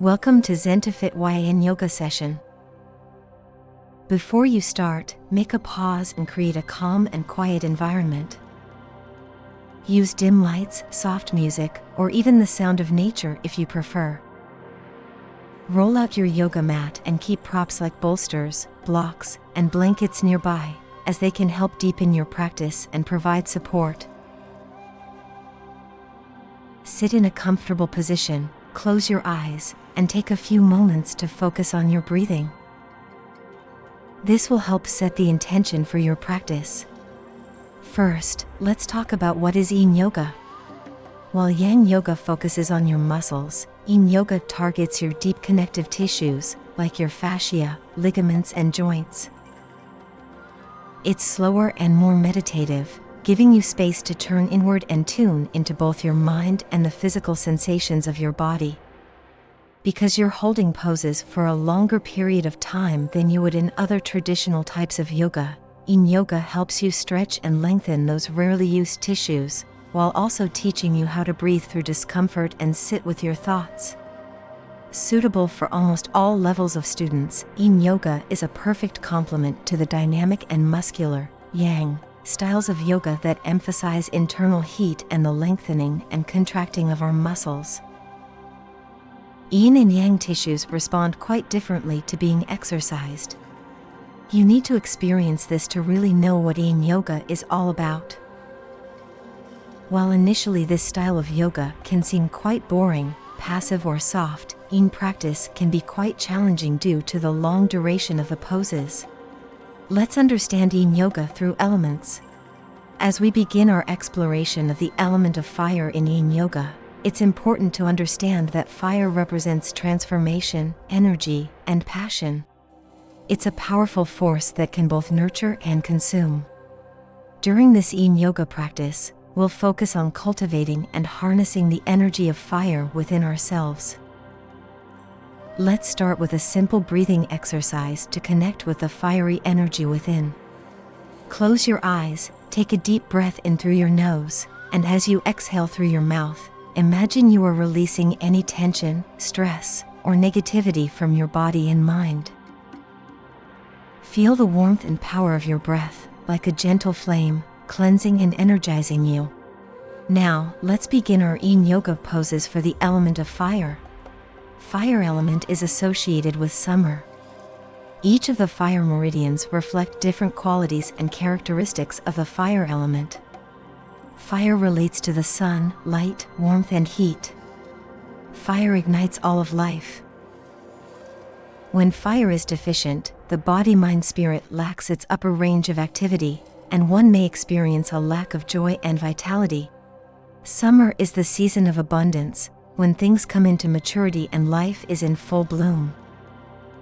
Welcome to Zen2Fit Yin Yoga session. Before you start, make a pause and create a calm and quiet environment. Use dim lights, soft music, or even the sound of nature if you prefer. Roll out your yoga mat and keep props like bolsters, blocks, and blankets nearby, as they can help deepen your practice and provide support. Sit in a comfortable position, close your eyes, and take a few moments to focus on your breathing. This will help set the intention for your practice. First, let's talk about what is Yin Yoga. While Yang Yoga focuses on your muscles, Yin Yoga targets your deep connective tissues, like your fascia, ligaments, and joints. It's slower and more meditative, giving you space to turn inward and tune into both your mind and the physical sensations of your body. Because you're holding poses for a longer period of time than you would in other traditional types of yoga, Yin Yoga helps you stretch and lengthen those rarely used tissues, while also teaching you how to breathe through discomfort and sit with your thoughts. Suitable for almost all levels of students, Yin Yoga is a perfect complement to the dynamic and muscular, Yang, styles of yoga that emphasize internal heat and the lengthening and contracting of our muscles. Yin and Yang tissues respond quite differently to being exercised. You need to experience this to really know what Yin Yoga is all about. While initially this style of yoga can seem quite boring, passive or soft, Yin practice can be quite challenging due to the long duration of the poses. Let's understand Yin Yoga through elements. As we begin our exploration of the element of fire in Yin Yoga, it's important to understand that fire represents transformation, energy, and passion. It's a powerful force that can both nurture and consume. During this Yin Yoga practice, we'll focus on cultivating and harnessing the energy of fire within ourselves. Let's start with a simple breathing exercise to connect with the fiery energy within. Close your eyes, take a deep breath in through your nose, and as you exhale through your mouth, imagine you are releasing any tension, stress, or negativity from your body and mind. Feel the warmth and power of your breath, like a gentle flame, cleansing and energizing you. Now, let's begin our Yin Yoga poses for the element of fire. Fire element is associated with summer. Each of the fire meridians reflect different qualities and characteristics of the fire element. Fire relates to the sun, light, warmth, and heat. Fire ignites all of life. When fire is deficient, the body-mind-spirit lacks its upper range of activity, and one may experience a lack of joy and vitality. Summer is the season of abundance, when things come into maturity and life is in full bloom.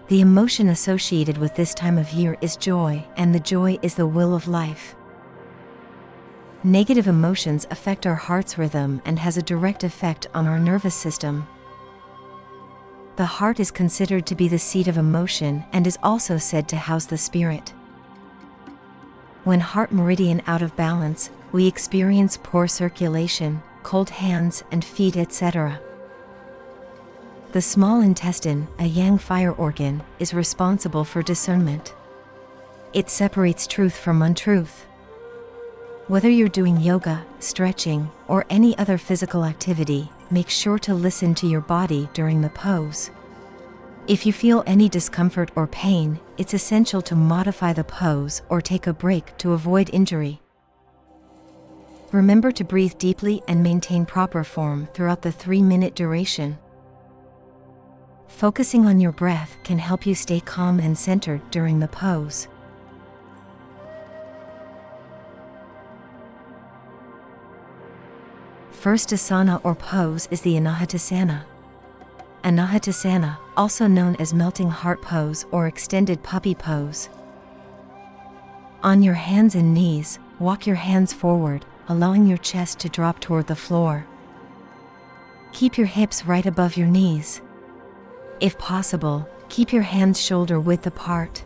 The emotion associated with this time of year is joy, and the joy is the will of life. Negative emotions affect our heart's rhythm and has a direct effect on our nervous system. The heart is considered to be the seat of emotion and is also said to house the spirit. When heart meridian out of balance, we experience poor circulation, cold hands and feet, etc. The small intestine, a Yang fire organ, is responsible for discernment. It separates truth from untruth. Whether you're doing yoga, stretching, or any other physical activity, make sure to listen to your body during the pose. If you feel any discomfort or pain, it's essential to modify the pose or take a break to avoid injury. Remember to breathe deeply and maintain proper form throughout the 3-minute duration. Focusing on your breath can help you stay calm and centered during the pose. First asana or pose is the Anahatasana. Anahatasana, also known as melting heart pose or extended puppy pose. On your hands and knees, walk your hands forward, allowing your chest to drop toward the floor. Keep your hips right above your knees. If possible, keep your hands shoulder width apart.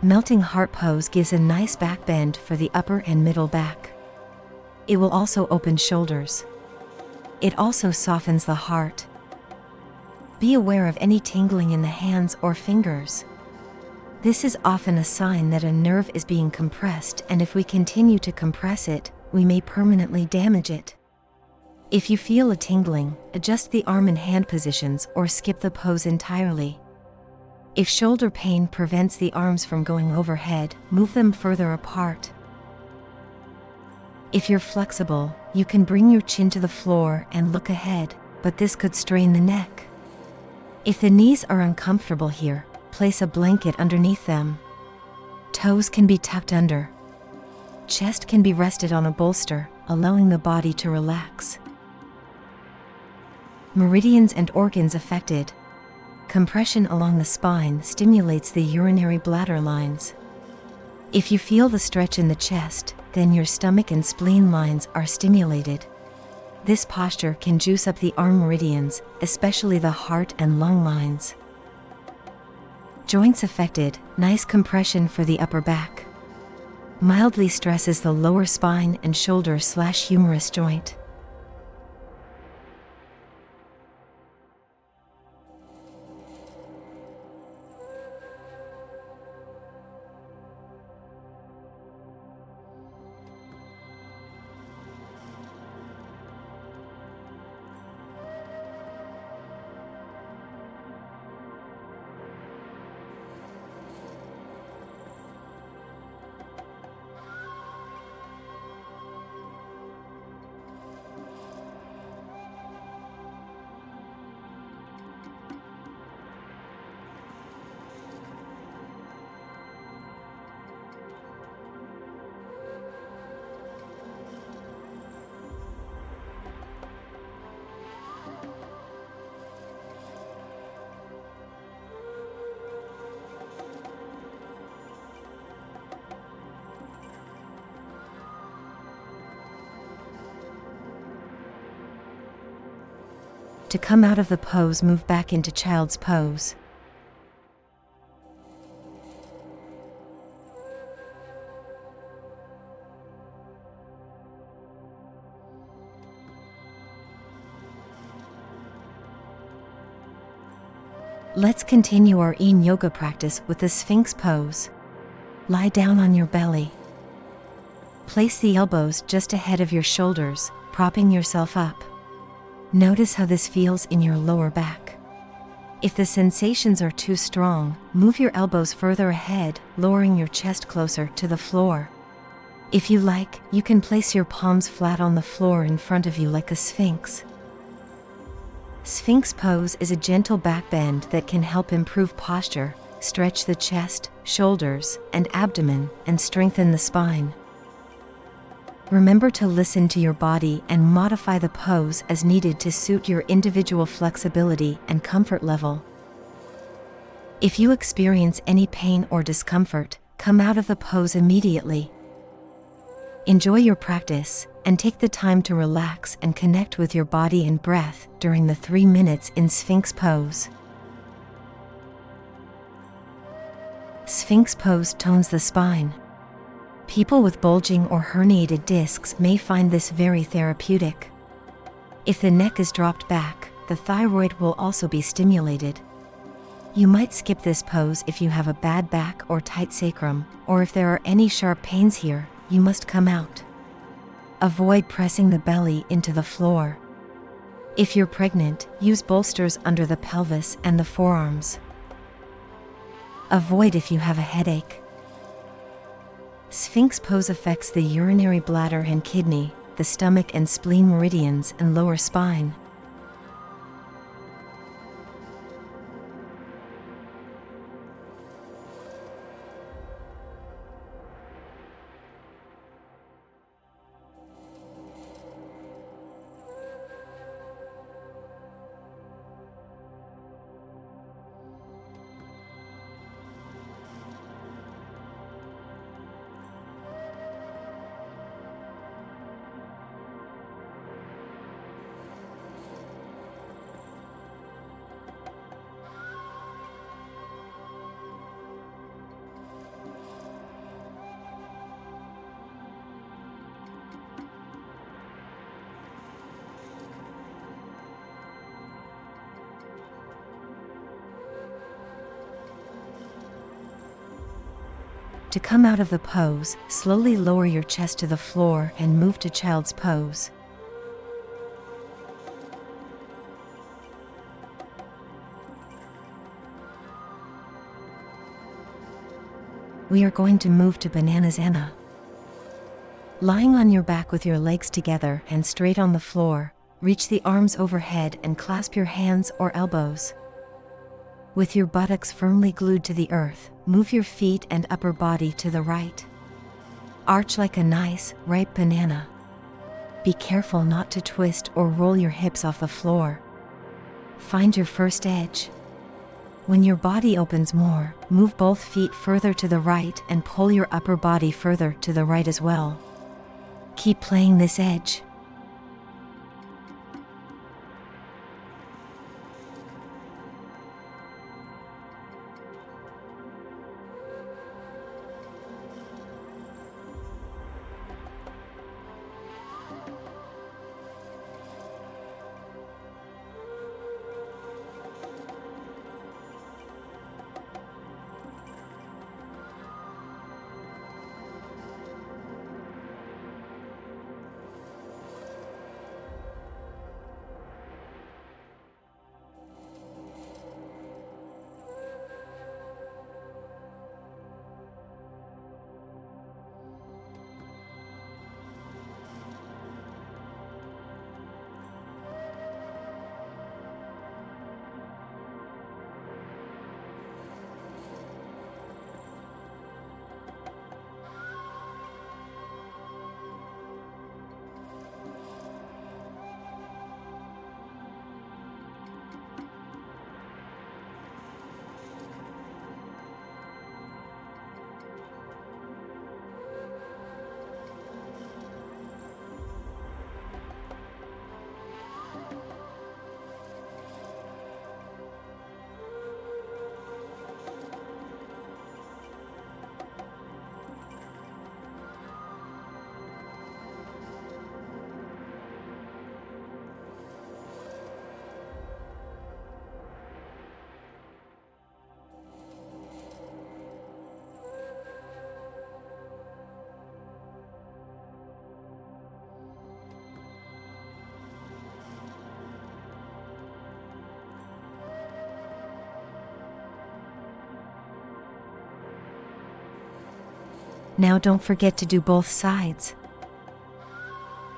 Melting heart pose gives a nice back bend for the upper and middle back. It will also open shoulders. It also softens the heart. Be aware of any tingling in the hands or fingers. This is often a sign that a nerve is being compressed, and if we continue to compress it, we may permanently damage it. If you feel a tingling, adjust the arm and hand positions or skip the pose entirely. If shoulder pain prevents the arms from going overhead, move them further apart. If you're flexible, you can bring your chin to the floor and look ahead, but this could strain the neck. If the knees are uncomfortable here, place a blanket underneath them. Toes can be tucked under. Chest can be rested on a bolster, allowing the body to relax. Meridians and organs affected. Compression along the spine stimulates the urinary bladder lines. If you feel the stretch in the chest, then your stomach and spleen lines are stimulated. This posture can juice up the arm meridians, especially the heart and lung lines. Joints affected, nice compression for the upper back. Mildly stresses the lower spine and shoulder/humerus joint. To come out of the pose, move back into child's pose. Let's continue our Yin Yoga practice with the Sphinx pose. Lie down on your belly. Place the elbows just ahead of your shoulders, propping yourself up. Notice how this feels in your lower back. If the sensations are too strong, move your elbows further ahead, lowering your chest closer to the floor. If you like, you can place your palms flat on the floor in front of you like a sphinx. Sphinx pose is a gentle back bend that can help improve posture, stretch the chest, shoulders, and abdomen, and strengthen the spine. Remember to listen to your body and modify the pose as needed to suit your individual flexibility and comfort level. If you experience any pain or discomfort, come out of the pose immediately. Enjoy your practice, and take the time to relax and connect with your body and breath during the 3 minutes in Sphinx pose. Sphinx pose tones the spine. People with bulging or herniated discs may find this very therapeutic. If the neck is dropped back, the thyroid will also be stimulated. You might skip this pose if you have a bad back or tight sacrum, or if there are any sharp pains here, you must come out. Avoid pressing the belly into the floor. If you're pregnant, use bolsters under the pelvis and the forearms. Avoid if you have a headache. Sphinx pose affects the urinary bladder and kidney, the stomach and spleen meridians, and lower spine. To come out of the pose, slowly lower your chest to the floor and move to child's pose. We are going to move to Bananasana. Lying on your back with your legs together and straight on the floor, reach the arms overhead and clasp your hands or elbows. With your buttocks firmly glued to the earth, move your feet and upper body to the right. Arch like a nice, ripe banana. Be careful not to twist or roll your hips off the floor. Find your first edge. When your body opens more, move both feet further to the right and pull your upper body further to the right as well. Keep playing this edge. Now don't forget to do both sides.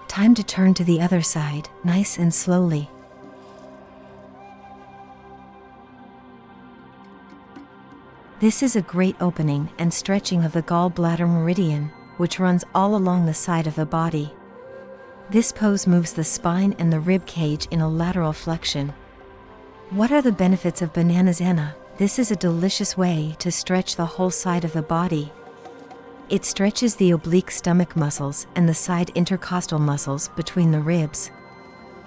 Time to turn to the other side, nice and slowly. This is a great opening and stretching of the gallbladder meridian, which runs all along the side of the body. This pose moves the spine and the rib cage in a lateral flexion. What are the benefits of Bananasana? This is a delicious way to stretch the whole side of the body. It stretches the oblique stomach muscles and the side intercostal muscles between the ribs.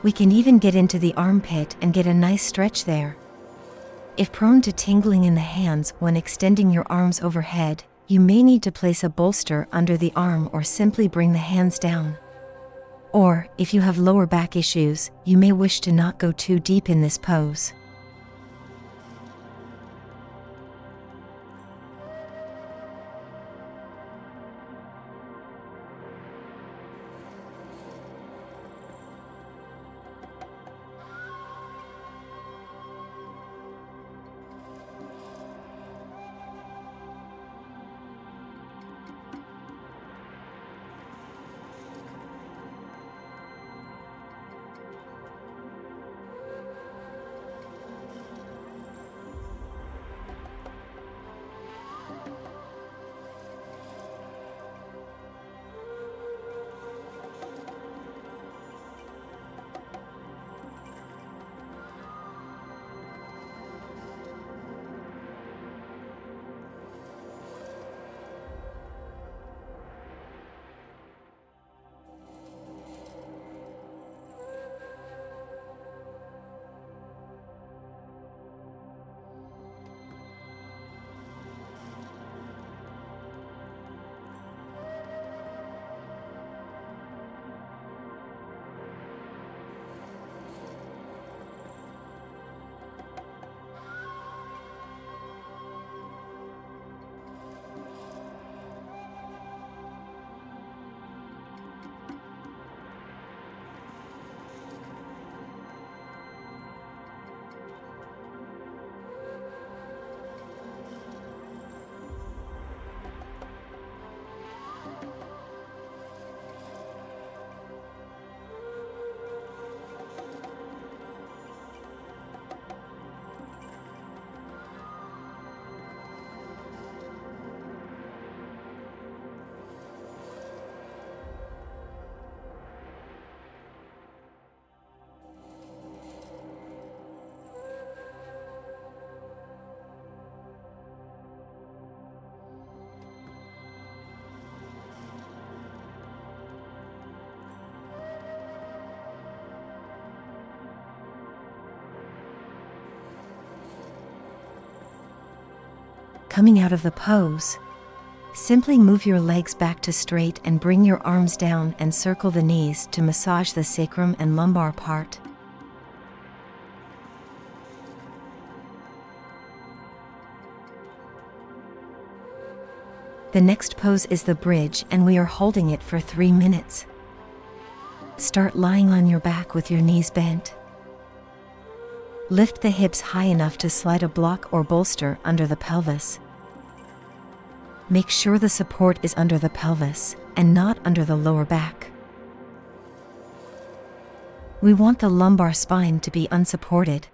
We can even get into the armpit and get a nice stretch there. If prone to tingling in the hands when extending your arms overhead, you may need to place a bolster under the arm or simply bring the hands down. Or, if you have lower back issues, you may wish to not go too deep in this pose. Coming out of the pose, simply move your legs back to straight and bring your arms down and circle the knees to massage the sacrum and lumbar part. The next pose is the bridge, and we are holding it for 3 minutes. Start lying on your back with your knees bent. Lift the hips high enough to slide a block or bolster under the pelvis. Make sure the support is under the pelvis and not under the lower back. We want the lumbar spine to be unsupported.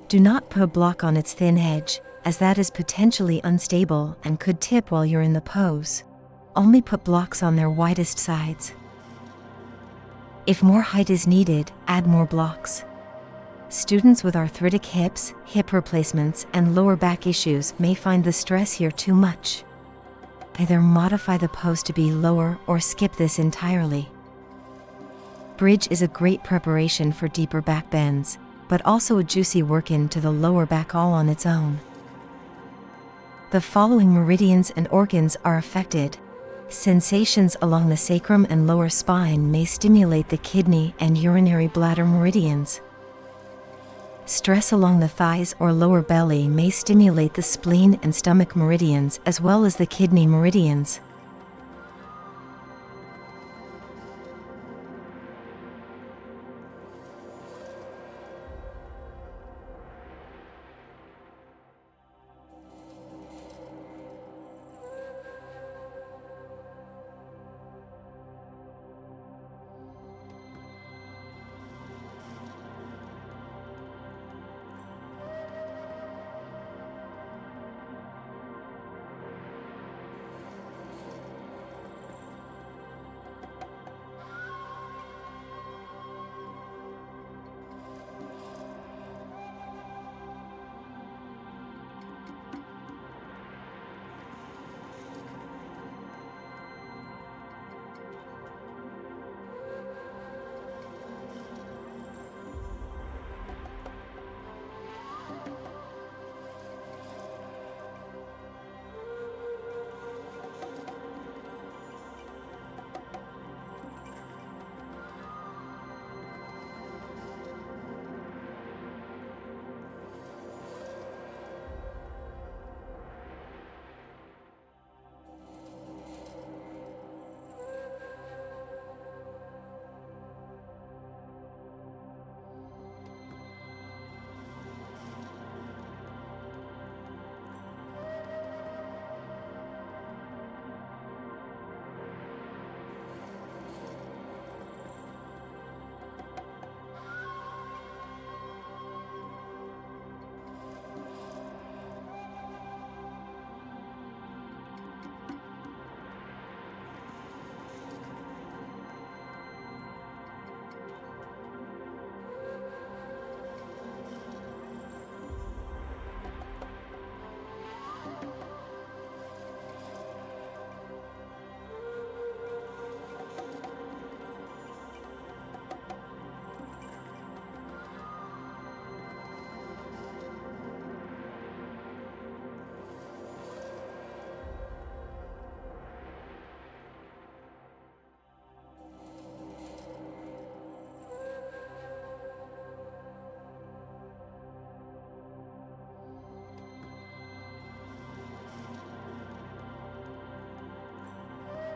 Do not put a block on its thin edge, as that is potentially unstable and could tip while you're in the pose. Only put blocks on their widest sides. If more height is needed, add more blocks. Students with arthritic hips, hip replacements, and lower back issues may find the stress here too much. Either modify the pose to be lower or skip this entirely. Bridge is a great preparation for deeper back bends, but also a juicy work into the lower back all on its own. The following meridians and organs are affected. Sensations along the sacrum and lower spine may stimulate the kidney and urinary bladder meridians. Stress along the thighs or lower belly may stimulate the spleen and stomach meridians as well as the kidney meridians.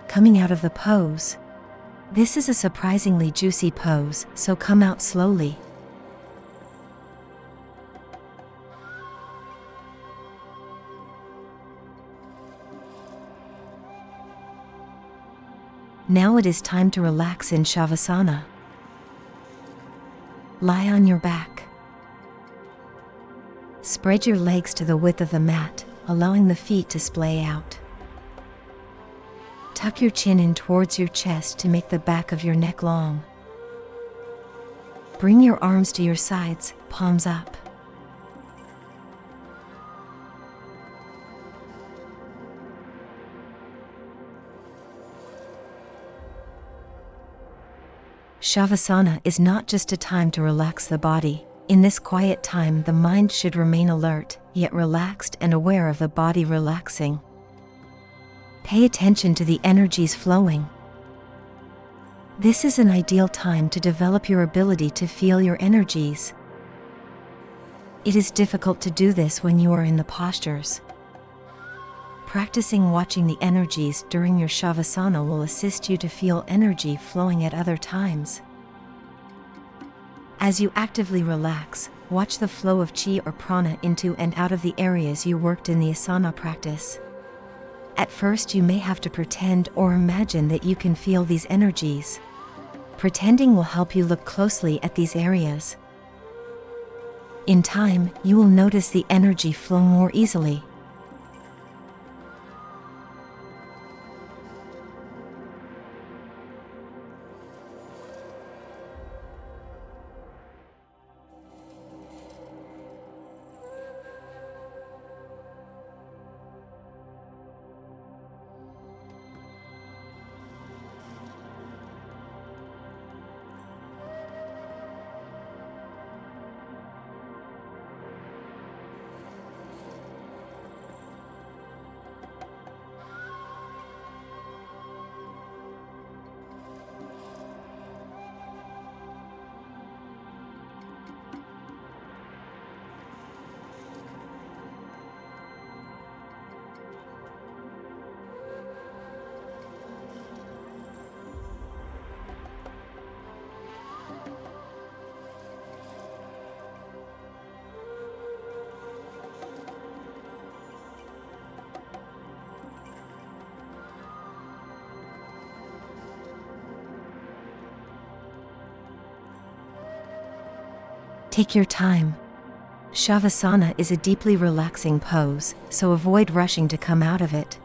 Coming out of the pose. This is a surprisingly juicy pose, so come out slowly. Now it is time to relax in Shavasana. Lie on your back. Spread your legs to the width of the mat, allowing the feet to splay out. Tuck your chin in towards your chest to make the back of your neck long. Bring your arms to your sides, palms up. Shavasana is not just a time to relax the body, In this quiet time, the mind should remain alert, yet relaxed and aware of the body relaxing. Pay attention to the energies flowing. This is an ideal time to develop your ability to feel your energies. It is difficult to do this when you are in the postures. Practicing watching the energies during your Shavasana will assist you to feel energy flowing at other times. As you actively relax, watch the flow of chi or prana into and out of the areas you worked in the asana practice. At first, you may have to pretend or imagine that you can feel these energies. Pretending will help you look closely at these areas. In time, you will notice the energy flow more easily. Take your time. Shavasana is a deeply relaxing pose, so avoid rushing to come out of it.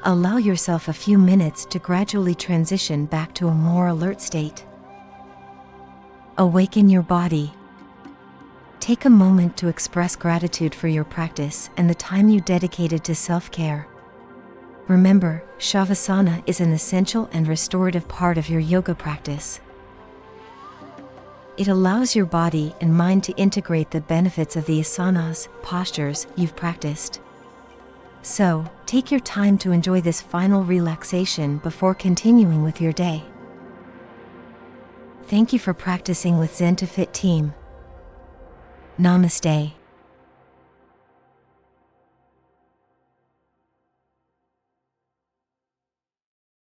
Allow yourself a few minutes to gradually transition back to a more alert state. Awaken your body. Take a moment to express gratitude for your practice and the time you dedicated to self-care. Remember, Shavasana is an essential and restorative part of your yoga practice. It allows your body and mind to integrate the benefits of the asanas, postures you've practiced. So, take your time to enjoy this final relaxation before continuing with your day. Thank you for practicing with Zen2Fit team. Namaste.